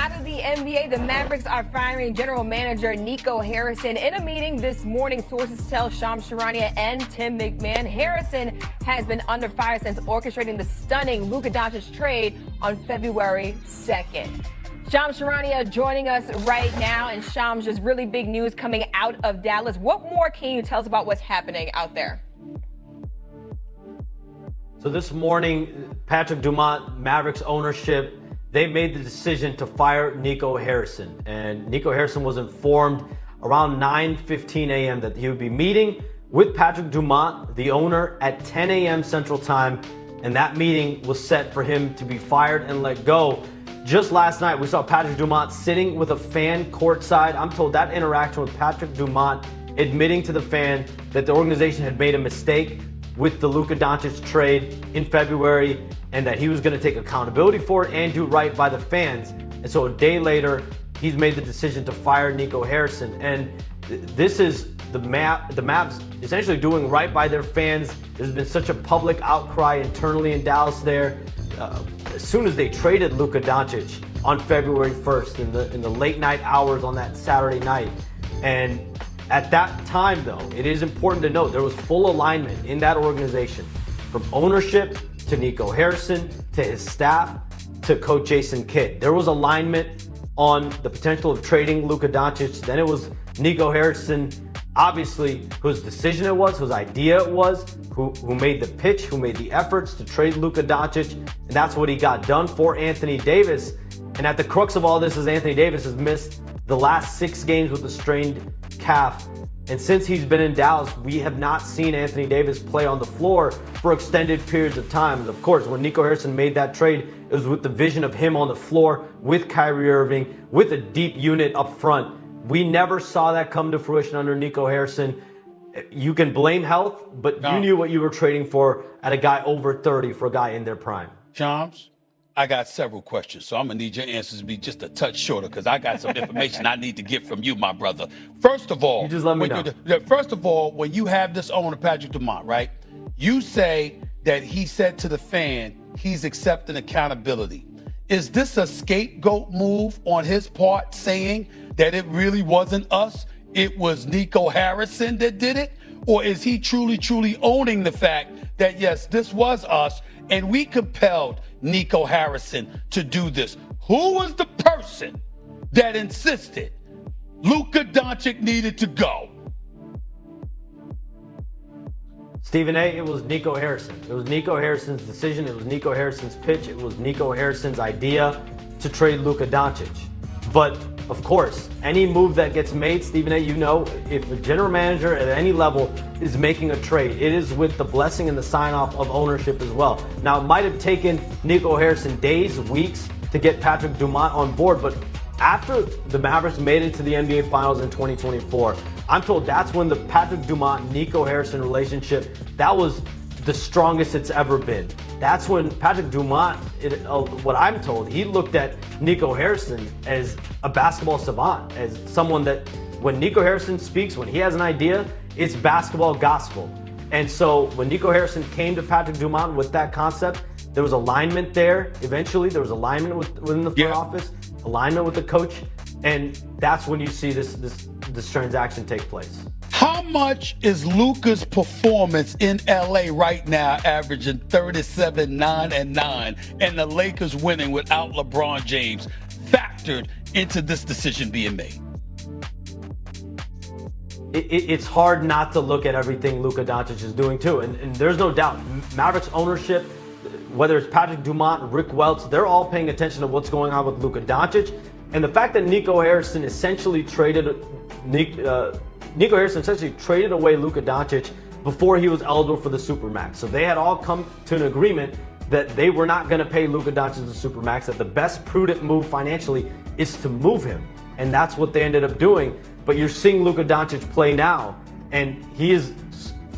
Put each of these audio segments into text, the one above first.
out of the NBA, the Mavericks are firing general manager Nico Harrison. In a meeting this morning, sources tell Shams Charania and Tim McMahon Harrison has been under fire since orchestrating the stunning Luka Doncic trade on February 2nd. Shams Charania joining us right now. And Shams, just really big news coming out of Dallas. What more can you tell us about what's happening out there? So this morning, Patrick Dumont, Mavericks ownership, they made the decision to fire Nico Harrison. And Nico Harrison was informed around 9:15 a.m. that he would be meeting with Patrick Dumont, the owner, at 10 a.m. Central Time. And that meeting was set for him to be fired and let go. Just last night, we saw Patrick Dumont sitting with a fan courtside. I'm told that interaction with Patrick Dumont admitting to the fan that the organization had made a mistake with the Luka Doncic trade in February and that he was going to take accountability for it and do right by the fans. And so a day later, he's made the decision to fire Nico Harrison. And this is the Mavs essentially doing right by their fans. There's been such a public outcry internally in Dallas there. As soon as they traded Luka Doncic on February 1st in the late night hours on that Saturday night. And at that time, though, it is important to note there was full alignment in that organization from ownership to Nico Harrison to his staff to coach Jason Kidd. There was alignment on the potential of trading Luka Doncic. Then it was Nico Harrison, obviously, whose decision it was, whose idea it was, who made the pitch, who made the efforts to trade Luka Doncic. And that's what he got done for Anthony Davis. And at the crux of all this is Anthony Davis has missed the last 6 games with a strained calf. And since he's been in Dallas, we have not seen Anthony Davis play on the floor for extended periods of time. And of course, when Nico Harrison made that trade, it was with the vision of him on the floor with Kyrie Irving, with a deep unit up front. We never saw that come to fruition under Nico Harrison. You can blame health, but you knew what you were trading for at a guy over 30 for a guy in their prime. Shams, I got several questions, so I'm going to need your answers to be just a touch shorter because I got some information I need to get from you, my brother. First of all, you just let me know. First of all, when you have this owner, Patrick Dumont, right, you say that he said to the fan he's accepting accountability. Is this a scapegoat move on his part saying that it really wasn't us, it was Nico Harrison that did it? Or is he truly owning the fact that, yes, this was us and we compelled Nico Harrison to do this? Who was the person that insisted Luka Doncic needed to go? Stephen A., it was Nico Harrison. It was Nico Harrison's decision. It was Nico Harrison's pitch. It was Nico Harrison's idea to trade Luka Doncic. But of course, any move that gets made, Stephen A., you know, if a general manager at any level is making a trade, it is with the blessing and the sign-off of ownership as well. Now, it might have taken Nico Harrison days, weeks to get Patrick Dumont on board, but after the Mavericks made it to the NBA Finals in 2024, I'm told that's when the Patrick Dumont-Nico Harrison relationship, that was the strongest it's ever been. That's when Patrick Dumont, what I'm told, he looked at Nico Harrison as a basketball savant, as someone that when Nico Harrison speaks, when he has an idea, it's basketball gospel. And so when Nico Harrison came to Patrick Dumont with that concept, there was alignment there. Eventually, there was alignment within the front office, alignment with the coach, and that's when you see this transaction take place. How much is Luka's performance in LA right now, averaging 37, 9, and 9, and the Lakers winning without LeBron James, factored into this decision being made? It's hard not to look at everything Luka Doncic is doing too, and there's no doubt Mavericks ownership, whether it's Patrick Dumont, Rick Welts, they're all paying attention to what's going on with Luka Doncic, and the fact that Nico Harrison essentially traded away Luka Doncic before he was eligible for the Supermax. So they had all come to an agreement that they were not going to pay Luka Doncic the Supermax, that the best prudent move financially is to move him. And that's what they ended up doing. But you're seeing Luka Doncic play now, and he is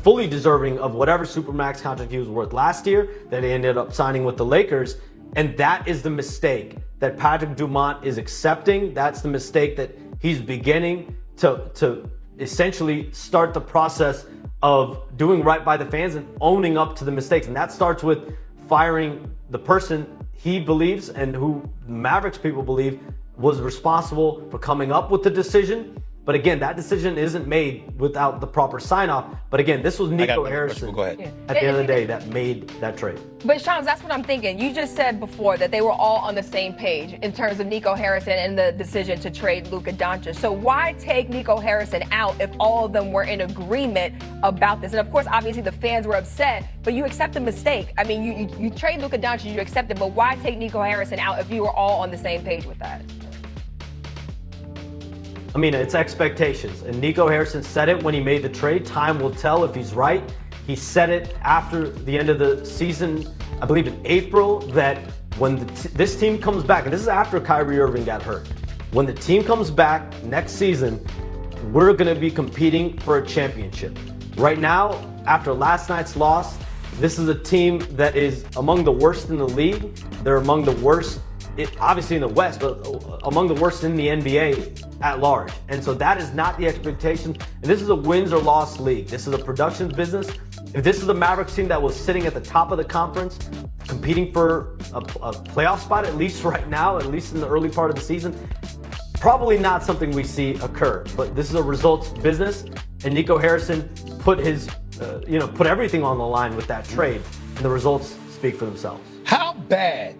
fully deserving of whatever Supermax contract he was worth last year that he ended up signing with the Lakers. And that is the mistake that Patrick Dumont is accepting. That's the mistake that he's beginning to essentially start the process of doing right by the fans and owning up to the mistakes. And that starts with firing the person he believes and who Mavericks people believe was responsible for coming up with the decision. But again, that decision isn't made without the proper sign-off. But again, this was Nico Harrison Go ahead. at the end of the day that made that trade. But Shams, that's what I'm thinking. You just said before that they were all on the same page in terms of Nico Harrison and the decision to trade Luka Doncic. So why take Nico Harrison out if all of them were in agreement about this? And of course, obviously the fans were upset, but you accept the mistake. I mean, you trade Luka Doncic, you accept it, but why take Nico Harrison out if you were all on the same page with that? I mean, it's expectations. And Nico Harrison said it when he made the trade. Time will tell if he's right. He said it after the end of the season, I believe in April, that when this team comes back, and this is after Kyrie Irving got hurt, when the team comes back next season, we're going to be competing for a championship. Right now, after last night's loss, this is a team that is among the worst in the league. They're among the worst, obviously in the West, but among the worst in the NBA at large. And so that is not the expectation. And this is a wins or loss league. This is a productions business. If this is the Mavericks team that was sitting at the top of the conference, competing for a playoff spot, at least right now, at least in the early part of the season, probably not something we see occur. But this is a results business, and Nico Harrison put his, put everything on the line with that trade, and the results speak for themselves. How bad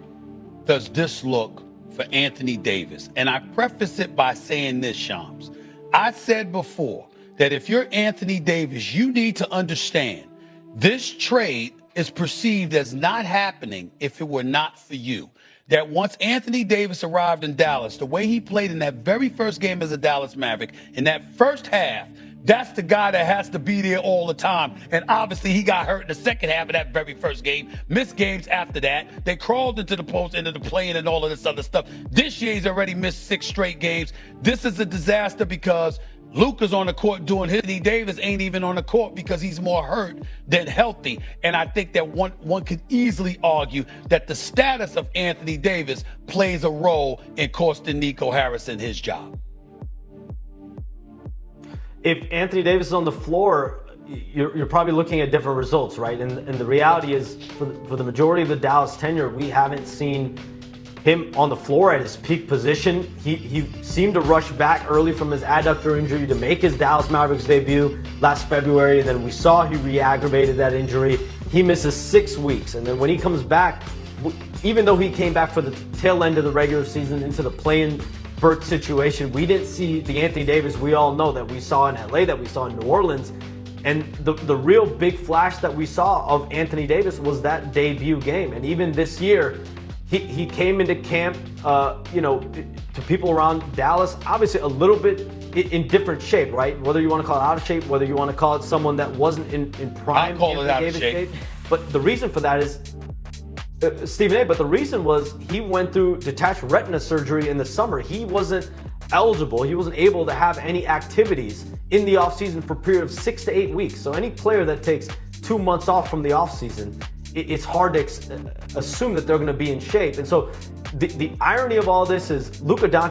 does this look for Anthony Davis? And I preface it by saying this, Shams. I said before that if you're Anthony Davis, you need to understand this trade is perceived as not happening if it were not for you. That once Anthony Davis arrived in Dallas, the way he played in that very first game as a Dallas Maverick, in that first half, that's the guy that has to be there all the time. And obviously he got hurt in the second half of that very first game, missed games after that. They crawled into the post, into the play-in and all of this other stuff. This year he's already missed 6 straight games. This is a disaster because Luka's on the court doing his. Anthony Davis ain't even on the court because he's more hurt than healthy. And I think that one could easily argue that the status of Anthony Davis plays a role in costing Nico Harrison his job. If Anthony Davis is on the floor, you're probably looking at different results, right? And the reality is, for the majority of the Dallas tenure, we haven't seen him on the floor at his peak position. He seemed to rush back early from his adductor injury to make his Dallas Mavericks debut last February, and then we saw he re-aggravated that injury. He misses 6 weeks, and then when he comes back, even though he came back for the tail end of the regular season into the play-in berth situation, we didn't see the Anthony Davis we all know that we saw in LA, that we saw in New Orleans. And the real big flash that we saw of Anthony Davis was that debut game. And even this year, he came into camp, to people around Dallas, obviously a little bit in different shape, right? Whether you want to call it out of shape, whether you want to call it someone that wasn't in prime I call it out of shape. But the reason for that is, Stephen A., but the reason was he went through detached retina surgery in the summer. He wasn't eligible. He wasn't able to have any activities in the offseason for a period of 6 to 8 weeks. So any player that takes 2 months off from the offseason, it's hard to assume that they're going to be in shape. And so the irony of all this is Luka Doncic